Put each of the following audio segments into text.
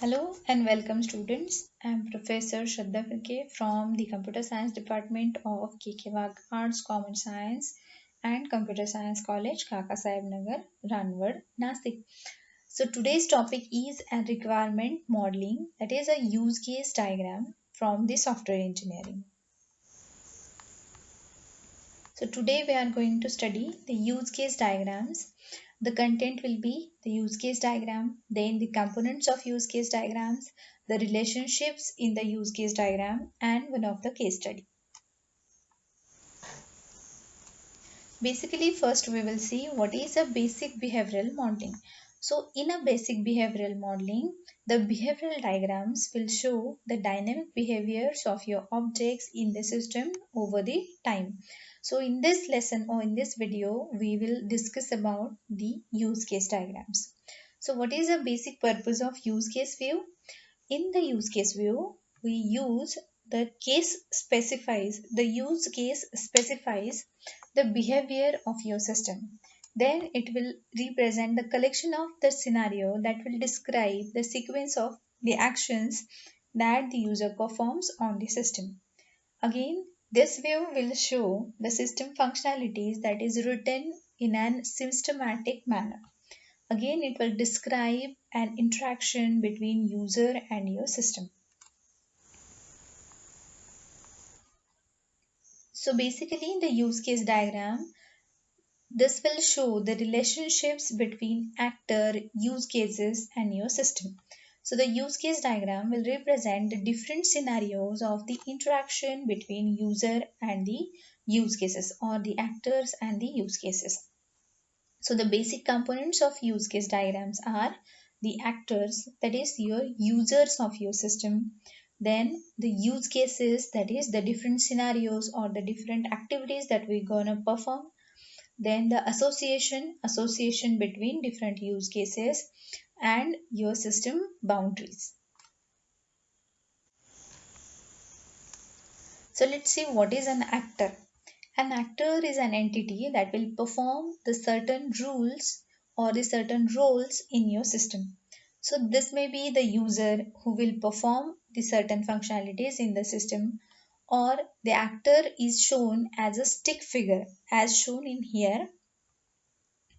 Hello and welcome students. I am Professor Shraddha Firke from the Computer Science Department of KK Wagh Arts, Common Science and Computer Science College, Kaka Saheb Nagar, Ranwad, Nasik. So today's topic is a requirement modeling, that is a use case diagram from the software engineering. So today we are going to study the use case diagrams. The content will be the use case diagram, then the components of use case diagrams, the relationships in the use case diagram, and one of the case study. Basically, first we will see what is a basic behavioral modeling. So in a basic behavioral modeling, the behavioral diagrams will show the dynamic behaviors of your objects in the system over the time. So in this lesson or in this video, we will discuss about the use case diagrams. So what is the basic purpose of use case view? In the use case view, we use the use case specifies the behavior of your system. Then it will represent the collection of the scenario that will describe the sequence of the actions that the user performs on the system. Again, this view will show the system functionalities that is written in an systematic manner. Again, it will describe an interaction between user and your system. So basically, in the use case diagram, this will show the relationships between actor, use cases, and your system. So the use case diagram will represent the different scenarios of the interaction between user and the use cases, or the actors and the use cases. So the basic components of use case diagrams are the actors, that is your users of your system, then the use cases, that is the different scenarios or the different activities that we're gonna perform, then the association between different use cases, and your system boundaries. So let's see what is an actor. An actor is an entity that will perform the certain rules or the certain roles in your system. So this may be the user who will perform the certain functionalities in the system, or the actor is shown as a stick figure as shown in here.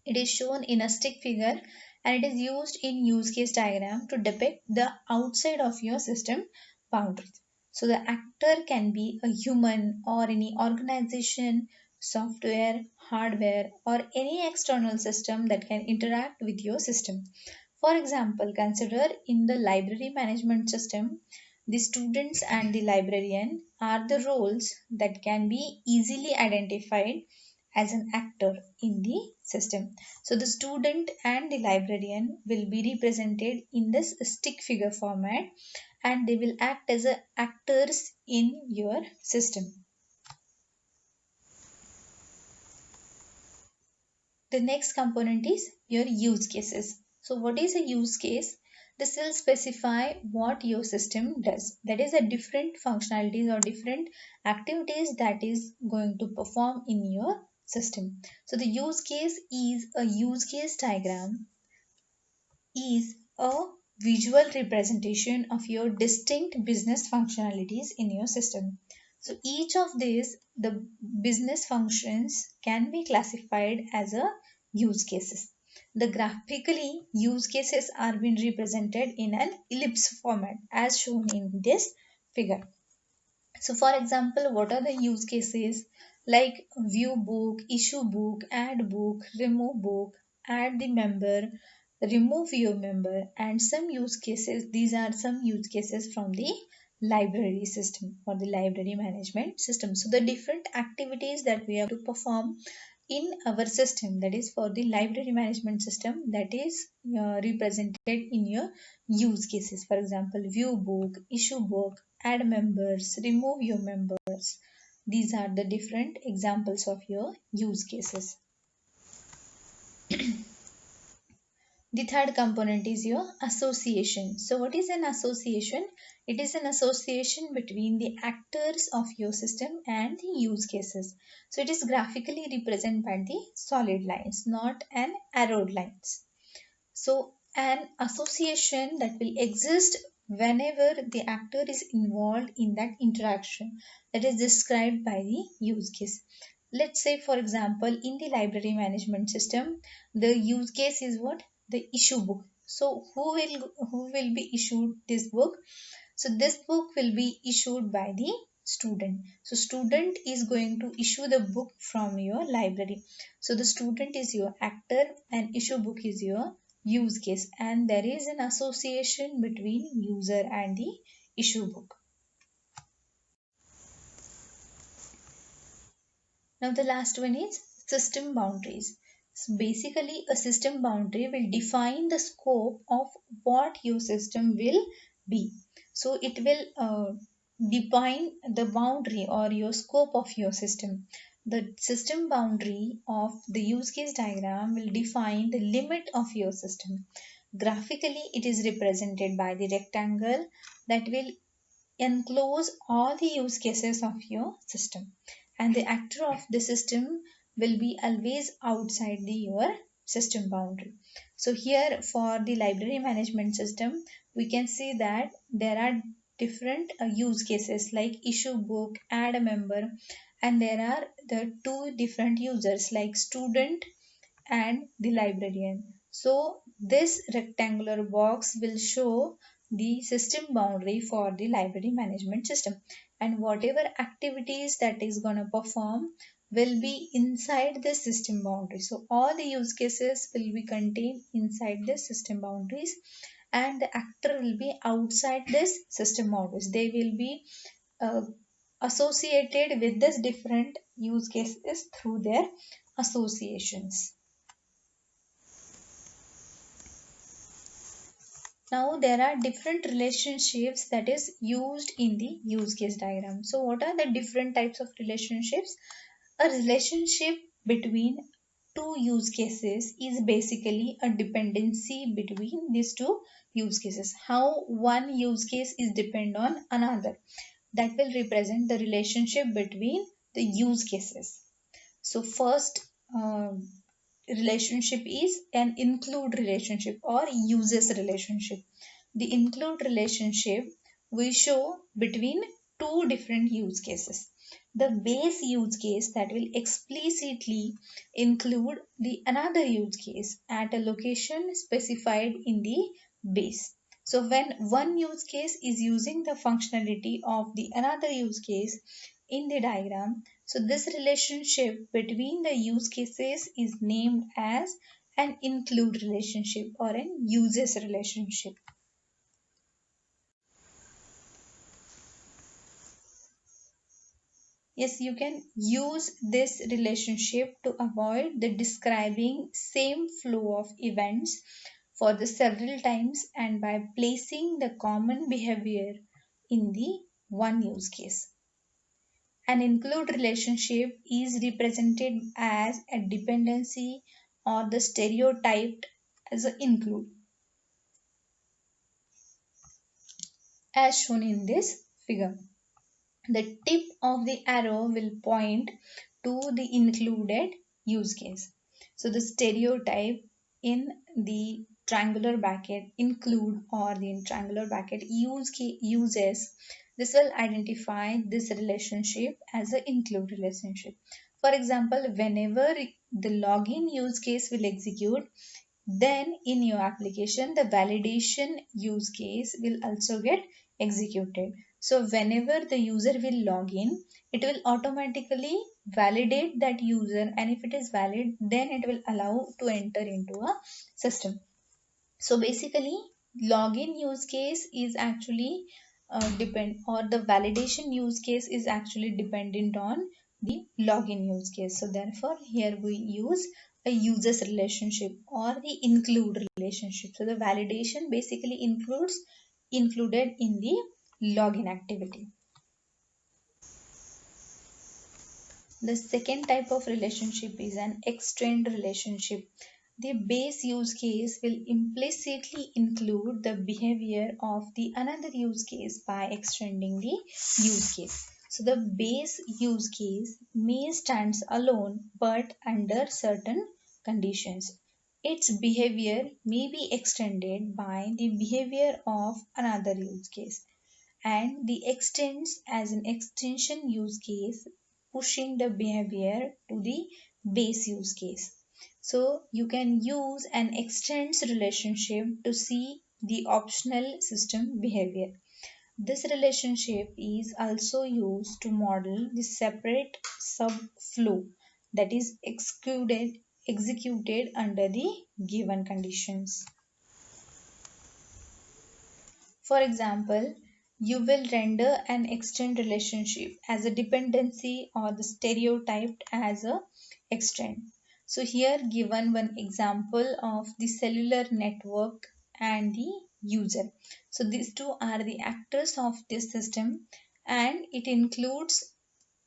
It is shown in a stick figure and it is used in use case diagram to depict the outside of your system boundaries. So the actor can be a human or any organization, software, hardware, or any external system that can interact with your system. For example, consider in the library management system, the students and the librarian are the roles that can be easily identified as an actor in the system. So the student and the librarian will be represented in this stick figure format and they will act as actors in your system. The next component is your use cases. So what is a use case? This will specify what your system does. That is a different functionalities or different activities that is going to perform in your system. So the use case is a use case diagram is a visual representation of your distinct business functionalities in your system. So each of these, the business functions can be classified as a use cases. The graphically use cases are being represented in an ellipse format as shown in this figure. So for example, what are the use cases like view book, issue book, add book, remove book, add the member, remove your member, and some use cases. These are some use cases from the library system or the library management system. So the different activities that we have to perform in our system, that is for the library management system, that is represented in your use cases. For example, view book, issue book, add members, remove your members. These are the different examples of your use cases. The third component is your association. So what is an association? It is an association between the actors of your system and the use cases. So it is graphically represented by the solid lines, not an arrowed lines. So an association that will exist whenever the actor is involved in that interaction that is described by the use case. Let's say, for example, in the library management system, the use case is what? The issue book. So who will be issued this book? So this book will be issued by the student. So student is going to issue the book from your library. So the student is your actor and issue book is your use case, and there is an association between user and the issue book. Now the last one is system boundaries. So basically a system boundary will define the scope of what your system will be. So it will define the boundary or your scope of your system. The system boundary of the use case diagram will define the limit of your system. Graphically, it is represented by the rectangle that will enclose all the use cases of your system, and the actor of the system will be always outside your system boundary. So here for the library management system, we can see that there are different use cases like issue book, add a member, and there are the two different users like student and the librarian. So this rectangular box will show the system boundary for the library management system, and whatever activities that is going to perform will be inside the system boundary. So all the use cases will be contained inside the system boundaries, and the actor will be outside this system boundaries. They will be uh, associated with this different use cases through their associations. Now there are different relationships that is used in the use case diagram. So what are the different types of relationships? A relationship between two use cases is basically a dependency between these two use cases. How one use case is depend on another, that will represent the relationship between the use cases. So first relationship is an include relationship or uses relationship. The include relationship we show between two different use cases. The base use case that will explicitly include the another use case at a location specified in the base. So when one use case is using the functionality of the another use case in the diagram, so this relationship between the use cases is named as an include relationship or an uses relationship. Yes, you can use this relationship to avoid the describing same flow of events for the several times and by placing the common behavior in the one use case. An include relationship is represented as a dependency or the stereotyped as an include, as shown in this figure. The tip of the arrow will point to the included use case. So the stereotype in the triangular bracket include or the triangular bracket uses, this will identify this relationship as an include relationship. For example, whenever the login use case will execute, then in your application the validation use case will also get executed. So whenever the user will log in, it will automatically validate that user, and if it is valid, then it will allow to enter into a system. So basically login use case is actually depend or the validation use case is actually dependent on the login use case. So therefore here we use a users relationship or the include relationship. So the validation basically included in the login activity. The second type of relationship is an extend relationship. The base use case will implicitly include the behavior of the another use case by extending the use case. So the base use case may stand alone but under certain conditions. its behavior may be extended by the behavior of another use case, and the extends as an extension use case, pushing the behavior to the base use case. So you can use an extends relationship to see the optional system behavior. This relationship is also used to model the separate subflow that is executed under the given conditions. For example, you will render an extend relationship as a dependency or the stereotyped as a extend. So here given one example of the cellular network and the user. So these two are the actors of this system, and it includes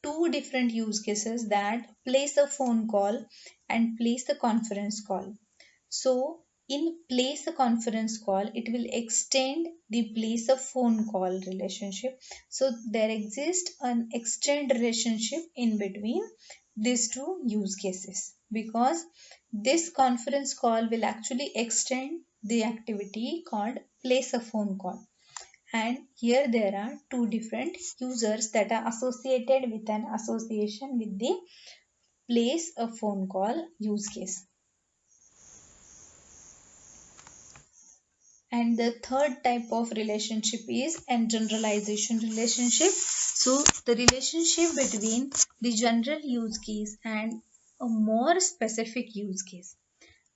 two different use cases that place a phone call and place the conference call. So in place a conference call, it will extend the place of phone call relationship. So there exists an extend relationship in between these two use cases, because this conference call will actually extend the activity called place a phone call. And here there are two different users that are associated with an association with the place a phone call use case. And the third type of relationship is a generalization relationship. So the relationship between the general use case and a more specific use case.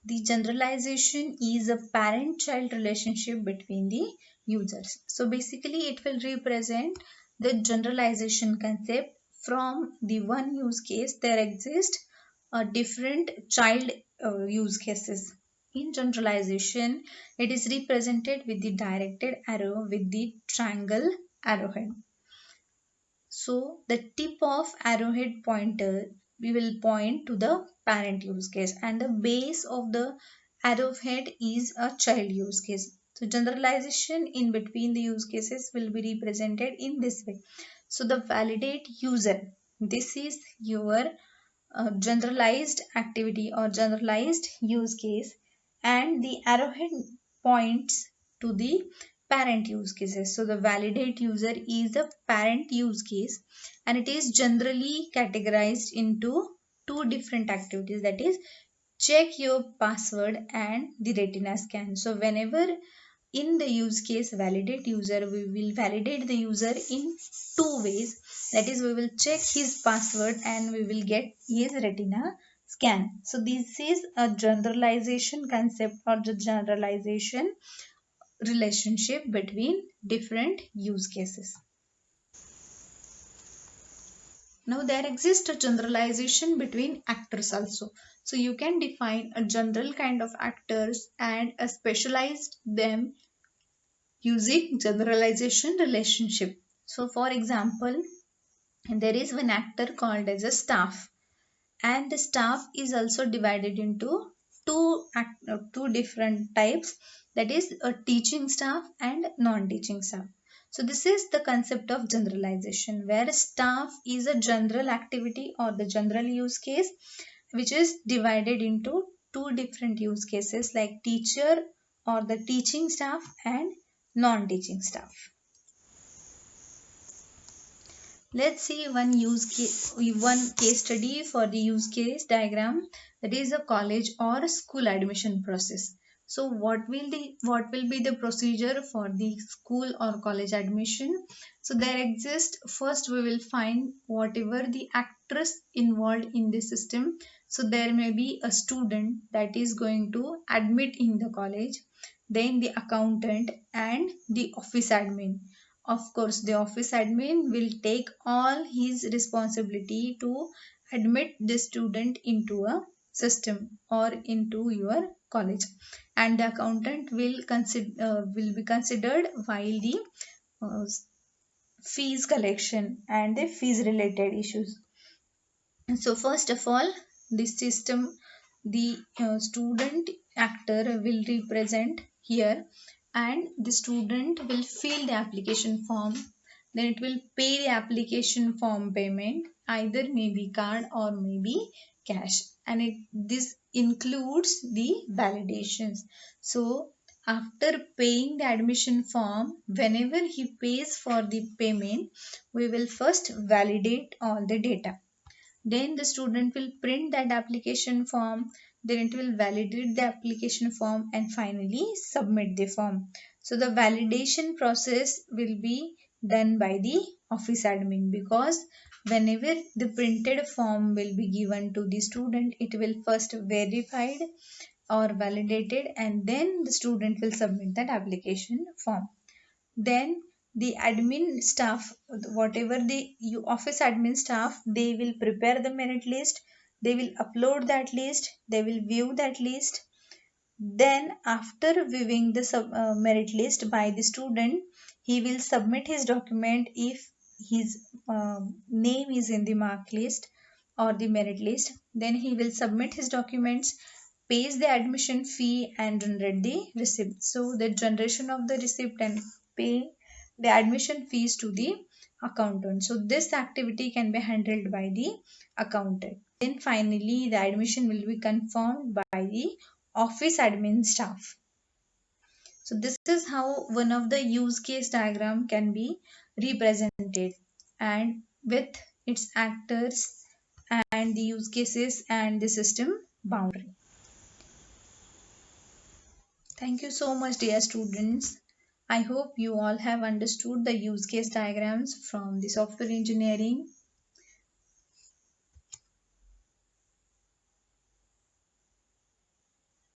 The generalization is a parent-child relationship between the users. So basically it will represent the generalization concept. From the one use case there exist a different child use cases. In generalization, it is represented with the directed arrow with the triangle arrowhead. So the tip of arrowhead pointer we will point to the parent use case, and the base of the arrowhead is a child use case. So generalization in between the use cases will be represented in this way. So the validate user, this is your generalized activity or generalized use case, and the arrowhead points to the parent use cases. So the validate user is the parent use case, and it is generally categorized into two different activities, that is check your password and the retina scan. So whenever in the use case validate user, we will validate the user in two ways, that is we will check his password and we will get his retina scan. So this is a generalization concept or the generalization relationship between different use cases. Now there exists a generalization between actors also. So you can define a general kind of actors and a specialized them using generalization relationship. So for example, there is one actor called as a staff, and the staff is also divided into two different types, that is a teaching staff and non-teaching staff. So this is the concept of generalization, where staff is a general activity or the general use case which is divided into two different use cases like teacher or the teaching staff and non-teaching staff. Let's see one case study for the use case diagram, that is a college or school admission process. So what will be the procedure for the school or college admission? So there exists, first we will find whatever the actors involved in the system. So there may be a student that is going to admit in the college, then the accountant and the office admin. Of course, the office admin will take all his responsibility to admit the student into a system or into your college, and the accountant will be considered while the uh, fees collection and the fees related issues. So first of all, this system, the student actor will represent here, and the student will fill the application form. Then it will pay the application form payment, either maybe card or maybe cash, and this includes the validations. So after paying the admission form, whenever he pays for the payment, we will first validate all the data. Then the student will print that application form, then it will validate the application form, and finally submit the form. So the validation process will be done by the office admin, because whenever the printed form will be given to the student, it will first verified or validated, and then the student will submit that application form. Then the admin staff, whatever the office admin staff, they will prepare the merit list, they will upload that list, they will view that list. Then after viewing the merit list by the student, he will submit his document if his name is in the mark list or the merit list. Then he will submit his documents, pays the admission fee, and generate the receipt. So the generation of the receipt and paying the admission fees to the accountant. So this activity can be handled by the accountant. Then finally the admission will be confirmed by the office admin staff. So this is how one of the use case diagram can be represented, and with its actors and the use cases and the system boundary. Thank you so much, dear students. I hope you all have understood the use case diagrams from the software engineering.